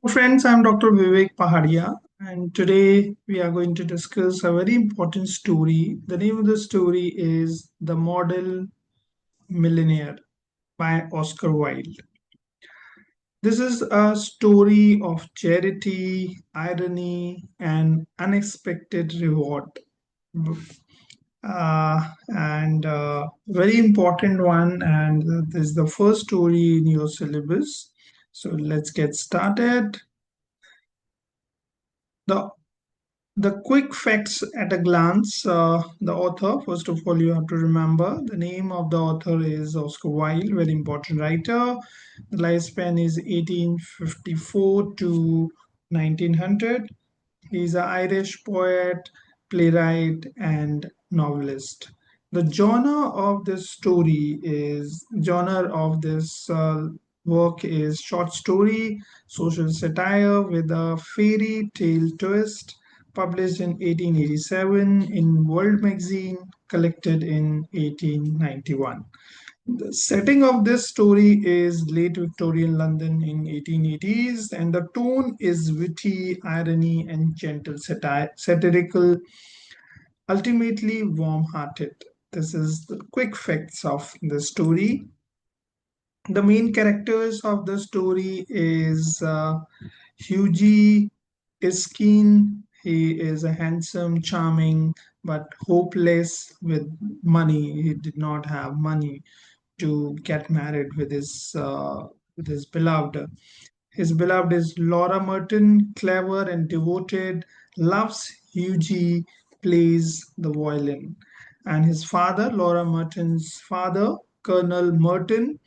Friends, I'm Dr. Vivek Pahadia, and today we are going to discuss a very important story. The name of the story is The Model Millionaire by Oscar Wilde. This is a story of charity, irony, and unexpected reward. And Very important one, and this is the first story in your syllabus. So let's get started. The The quick facts at a glance. The author, first of all, you have to remember the name of the author is Oscar Wilde, very important writer. The lifespan is 1854 to 1900. He's an Irish poet, playwright, and novelist. The genre of this work is short story, social satire with a fairy tale twist, published in 1887 in World Magazine, collected in 1891. The setting of this story is late Victorian London in 1880s, and the tone is witty, irony, and gentle satirical, ultimately warm-hearted. This is the quick facts of the story. The main characters of the story is Hughie, Erskine. He is a handsome, charming, but hopeless with money. He did not have money to get married with his beloved. His beloved is Laura Merton, clever and devoted, loves Hughie, plays the violin. And his father, Laura Merton's father, Colonel Merton,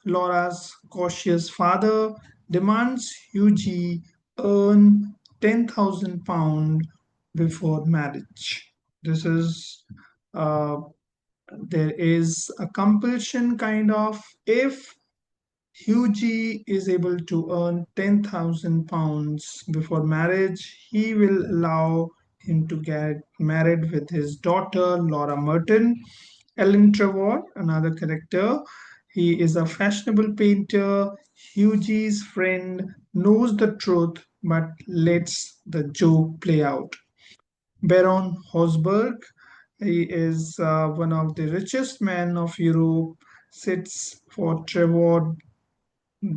Laura's cautious father, demands Hughie earn £10,000 before marriage. This is uh, there is a compulsion kind of if Hughie is able to earn £10,000 before marriage, he will allow him to get married with his daughter Laura Merton. Ellen Trevor, another character, he is a fashionable painter. Hughie's friend knows the truth but lets the joke play out. Baron Hausberg, he is one of the richest men of Europe, sits for Trevor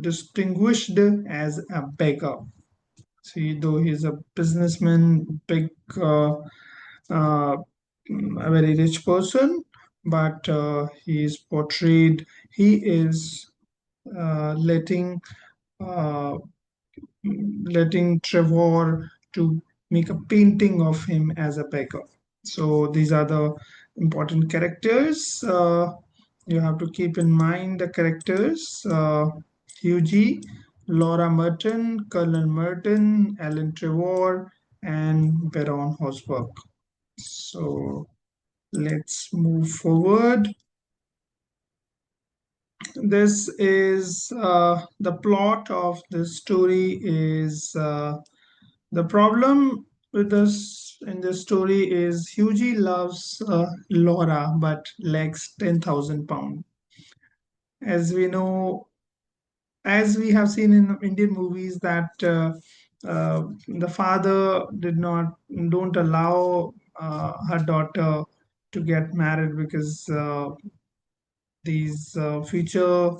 distinguished as a beggar. See, though he's a businessman, uh, a very rich person, but he is portrayed, he is letting uh, letting Trevor to make a painting of him as a beggar. So these are the important characters. You have to keep in mind the characters. Hughie, Laura Merton, Colonel Merton, Alan Trevor, and Baron Hosberg. So let's move forward. This is the plot of the story is the problem with this in this story is Hughie loves Laura but lacks £10,000. As we know, as we have seen in Indian movies, that the father did not don't allow her daughter to get married because these future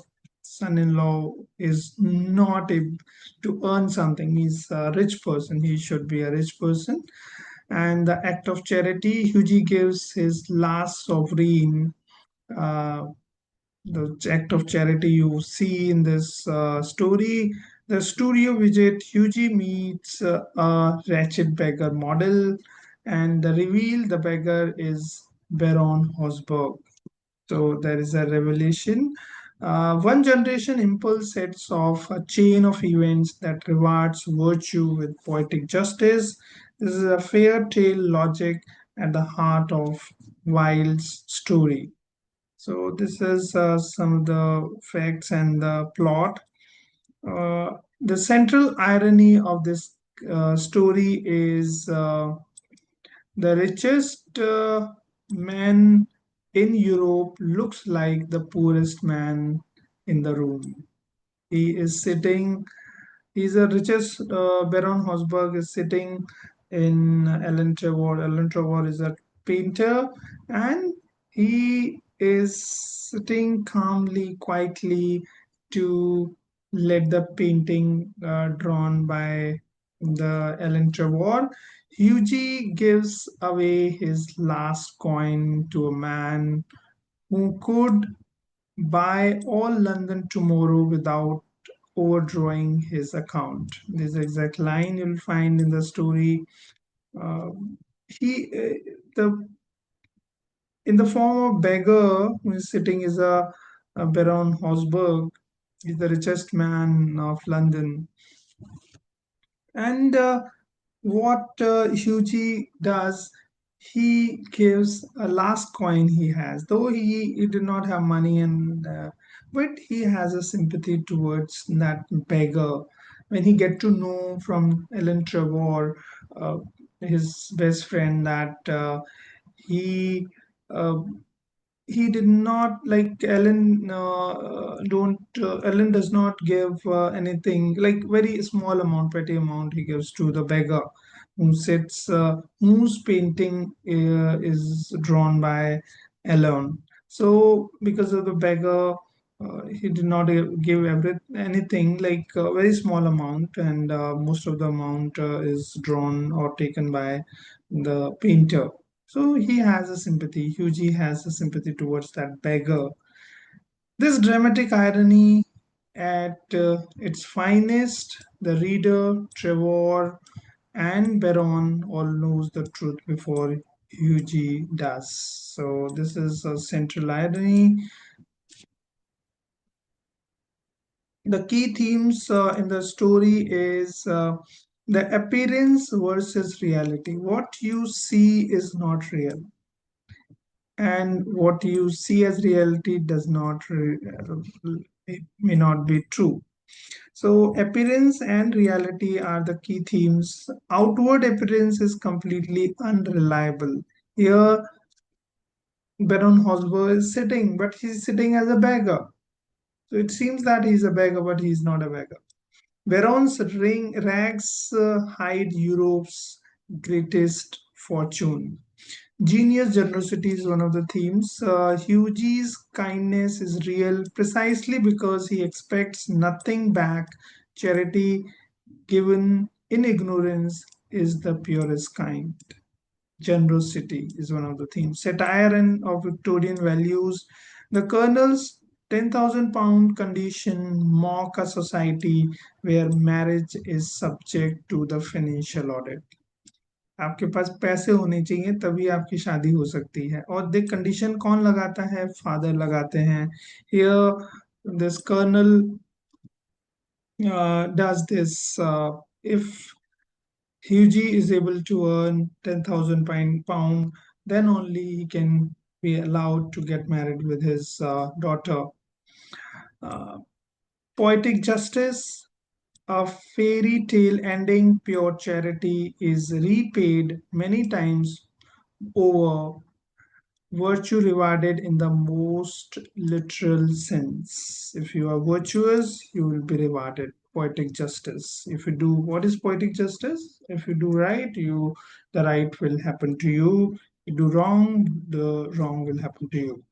son-in-law is not able to earn something. He's a rich person. He should be a rich person. And the act of charity, Hughie gives his last sovereign. Uh, the act of charity you see in this story. The studio visit, Hughie meets a wretched beggar model, and the reveal the beggar is Baron Hausberg. So there is a revelation. One generation impulse sets off a chain of events that rewards virtue with poetic justice. This is a fair tale logic at the heart of Wilde's story. So this is some of the facts and the plot. The central irony of this story is the richest man in Europe looks like the poorest man in the room. He is sitting He's the richest. Baron Hausberg is sitting in Ellen Trevor. Ellen Trevor is a painter, and he is sitting calmly, quietly to let the painting drawn by the Ellen Trevor. Hughie gives away his last coin to a man who could buy all London tomorrow without overdrawing his account. This exact line you'll find in the story. Uh, he, the in the form of beggar who is sitting is a Baron Hausberg. He's the richest man of London, and what Hughie does, he gives a last coin he has, though he did not have money, and but he has a sympathy towards that beggar. When he get to know from Ellen Trevor, uh, his best friend, that he uh, he did not like Ellen. Don't Ellen does not give anything, like very small amount, petty amount he gives to the beggar who sits, whose painting is drawn by Ellen. So because of the beggar, he did not give anything, like a very small amount, and most of the amount is drawn or taken by the painter. So he has a sympathy. Hughie has a sympathy towards that beggar. This dramatic irony at its finest, the reader, Trevor, and Baron all knows the truth before Hughie does. So this is a central irony. The key themes in the story is the appearance versus reality. What you see is not real, and what you see as reality does not it may not be true. So appearance and reality are the key themes. Outward appearance is completely unreliable. Here Baron Hosmer is sitting, but he's sitting as a beggar. So it seems that he's a beggar, but he's not a beggar. Baron's rags hide Europe's greatest fortune. Genius generosity is one of the themes. Hughie's kindness is real precisely because he expects nothing back. Charity given in ignorance is the purest kind. Generosity is one of the themes. Satire and of Victorian values. The Colonel's £10,000 condition mock a society where marriage is subject to the financial audit. आपके पास पैसे होने चाहिए तभी आपकी शादी हो सकती है, और देख कंडीशन कौन लगाता है, फादर लगाते हैं. Here this colonel does this. If Hughie is able to earn £10,000, then only he can be allowed to get married with his daughter. Uh, Poetic justice, a fairy tale ending, pure charity is repaid many times over, virtue rewarded in the most literal sense. If you are virtuous, you will be rewarded. Poetic justice. If you do, what is poetic justice? If you do right, the right will happen to you. You do wrong, the wrong will happen to you.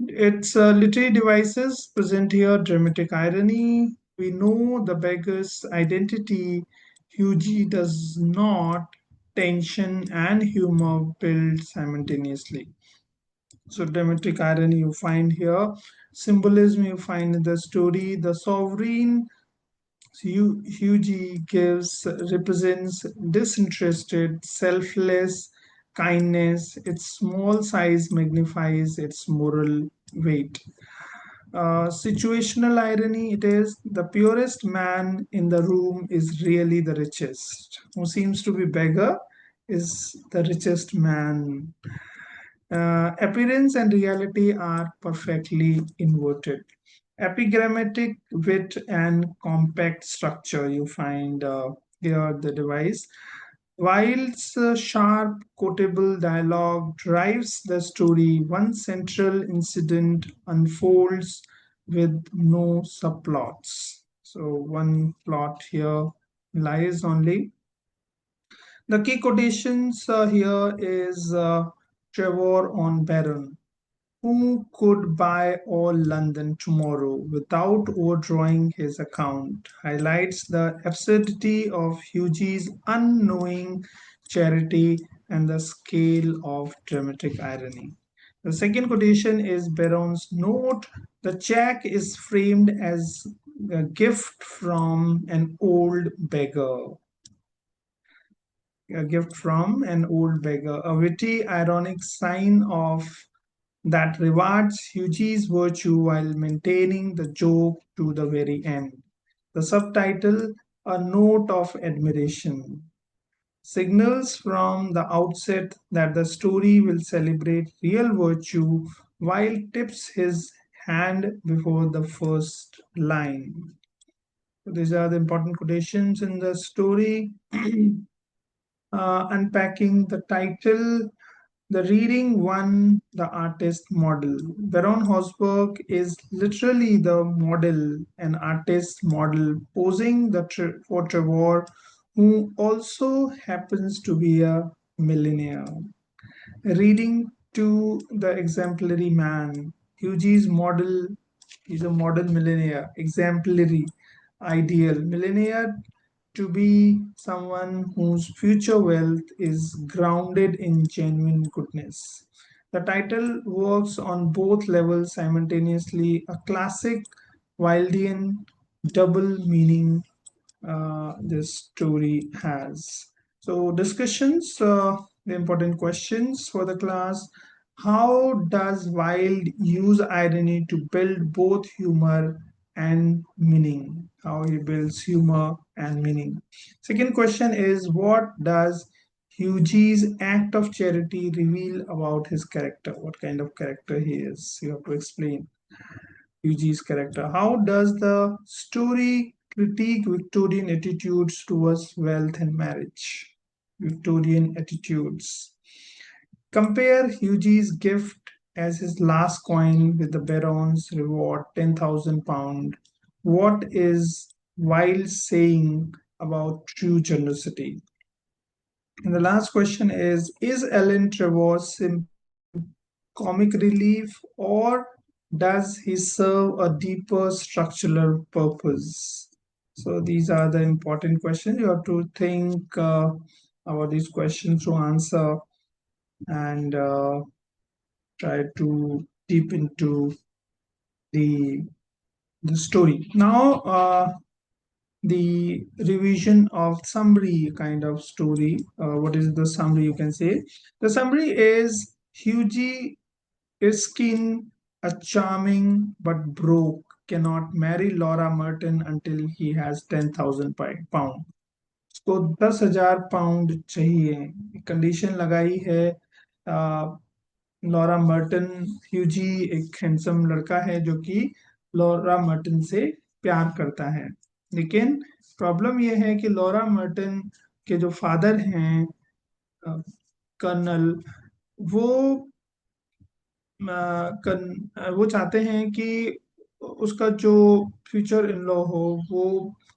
Its literary devices present here dramatic irony. We know the beggar's identity. Hughie does not. Tension and humor build simultaneously. So dramatic irony you find here, symbolism you find in the story. The sovereign Hughie gives represents disinterested, selfless kindness. Its small size magnifies its moral weight. Situational irony, it is the purest man in the room is really the richest. Who seems to be beggar is the richest man. Appearance and reality are perfectly inverted. Epigrammatic wit and compact structure you find here the device. Whilst sharp, quotable dialogue drives the story, one central incident unfolds with no subplots. So one plot here lies only. The key quotations here is Trevor on Baron. Who could buy all London tomorrow without overdrawing his account? Highlights the absurdity of Hughie's unknowing charity and the scale of dramatic irony. The second quotation is Baron's note. The check is framed as a gift from an old beggar. A gift from an old beggar. A witty, ironic sign of that rewards Hughie's virtue while maintaining the joke to the very end. The subtitle, A Note of Admiration, signals from the outset that the story will celebrate real virtue while tips his hand before the first line. So these are the important quotations in the story. Unpacking the title, the reading won the artist model. Baron Hausberg is literally the model, an artist model posing for Trevor, who also happens to be a millionaire. Reading to the exemplary man. Hughie's model is a model millionaire, exemplary, ideal. Millionaire to be someone whose future wealth is grounded in genuine goodness. The title works on both levels simultaneously, a classic Wildean double meaning this story has. So, discussions, the important questions for the class. How does Wilde use irony to build both humor and meaning? How he builds humor and meaning. Second question is, what does Hughie's act of charity reveal about his character? What kind of character he is? You have to explain. Hughie's character. How does the story critique Victorian attitudes towards wealth and marriage? Victorian attitudes. Compare Hughie's gift as his last coin with the Baron's reward, £10,000. What is Wilde saying about true generosity? And the last question is Ellen Trevor comic relief, or does he serve a deeper structural purpose? So these are the important questions. You have to think about these questions to answer and try to deep into the the story. Now, the revision of summary kind of story. What is the summary? You can say the summary is Hughie Erskine, a charming but broke, cannot marry Laura Merton until he has 10,000 pound. उसको 10,000 pound चाहिए condition लगाई है Laura Merton ह्यूजी एक handsome लड़का है जो कि Laura Merton से प्यार करता है लेकिन प्रॉब्लम यह है कि लॉरा मर्टन के जो फादर हैं कर्नल वो वो चाहते हैं कि उसका जो फ्यूचर इन लॉ हो वो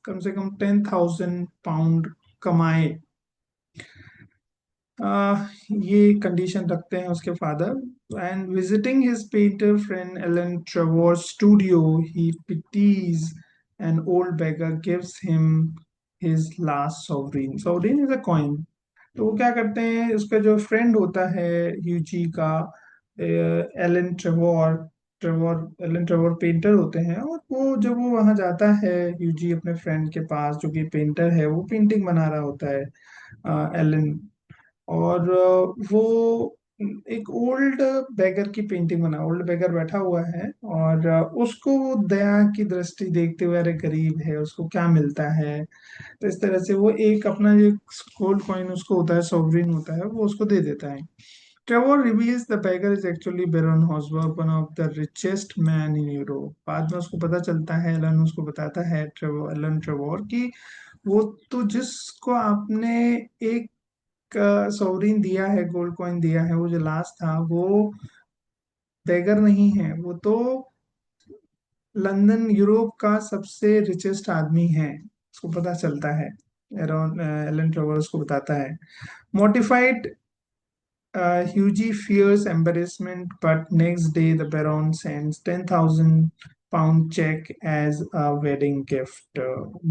कम से कम 10,000 पाउंड कमाए ये कंडीशन रखते हैं उसके father and visiting his painter friend Alan Trevor studio he pities an old beggar gives him his last sovereign sovereign is a coin तो वो क्या करते हैं उसका जो फ्रेंड होता है यूजी का Allen Trevor Trevor Allen Trevor painter होते हैं और वो जब वो वहां जाता है यूजी अपने फ्रेंड के पास जो कि पेंटर है वो पेंटिंग बना रहा होता है एलन और वो एक ओल्ड बेगर की पेंटिंग बना ओल्ड बेगर बैठा हुआ है और उसको वो दया की दृष्टि देखते हुए अरे गरीब है उसको क्या मिलता है तो इस तरह से वो एक अपना जो गोल्ड कॉइन उसको होता है सॉवरिन होता है वो उसको दे देता है Trevor reveals the beggar is actually Baron Hausberg, one of the richest man in Europe. बाद में उसको पता चलता है एलन उसको बताता है ट्रेवर एलन ट्रेवर कि वो तो जिसको आपने एक सोवरिन दिया है गोल्ड कॉइन दिया है वो जो लास्ट था वो बेगर नहीं है वो तो लंदन यूरोप का सबसे रिचेस्ट आदमी है, उसको पता चलता है। एरॉन एलन ट्रेवर उसको बताता है। मोटिफाइड Hughie fears embarrassment, but next day the Baron sends £10,000 check as a wedding gift,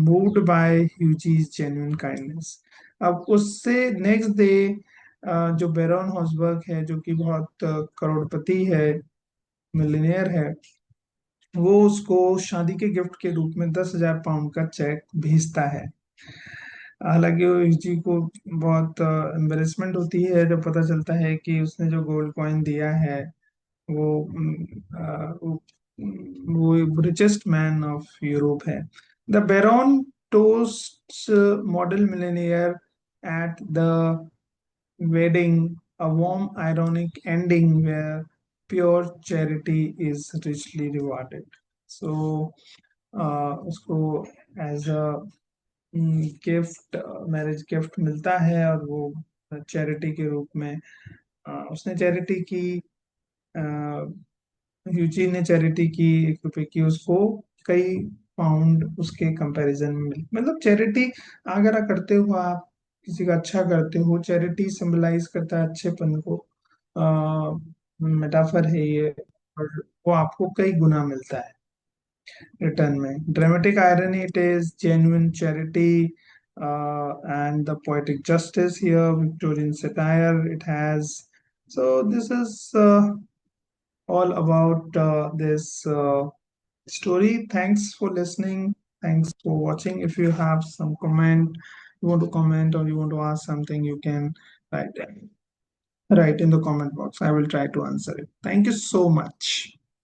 moved by Hughie's genuine kindness. अब उससे नेक्स्ट डे जो बैरन हॉसबर्ग है, जो कि बहुत करोड़पति है, मिलियनेयर है, वो उसको शादी के गिफ्ट के रूप में £10,000 का चेक भेजता है। हालांकि वो जी को बहुत एम्बेरसमेंट होती है जब पता चलता है कि उसने जो गोल्ड कॉइन दिया है वो वो रिचेस्ट मैन ऑफ यूरोप है। The baron toasts model millionaire at the wedding, a warm ironic ending where pure charity is richly rewarded. So उसको as a gift, marriage gift मिलता है, और वो चैरिटी के रूप में उसने चैरिटी की, यूजी ने चैरिटी की 1 रुपए की, उसको कई पाउंड उसके कंपैरिजन में मिले। मतलब चैरिटी अगर आप करते हो, आप किसी का अच्छा करते हो, चैरिटी सिंबलाइज करता है अच्छेपन को, मेटाफर है ये, और वो आपको कई गुना मिलता है रिटर्न में। Dramatic irony, it is genuine charity and the poetic justice here, Victorian satire it has. So this is all about this story. Thanks for listening. Thanks for watching. If you have some comment, you want to comment, or you want to ask something, you can write write in the comment box. I will try to answer it. Thank you so much.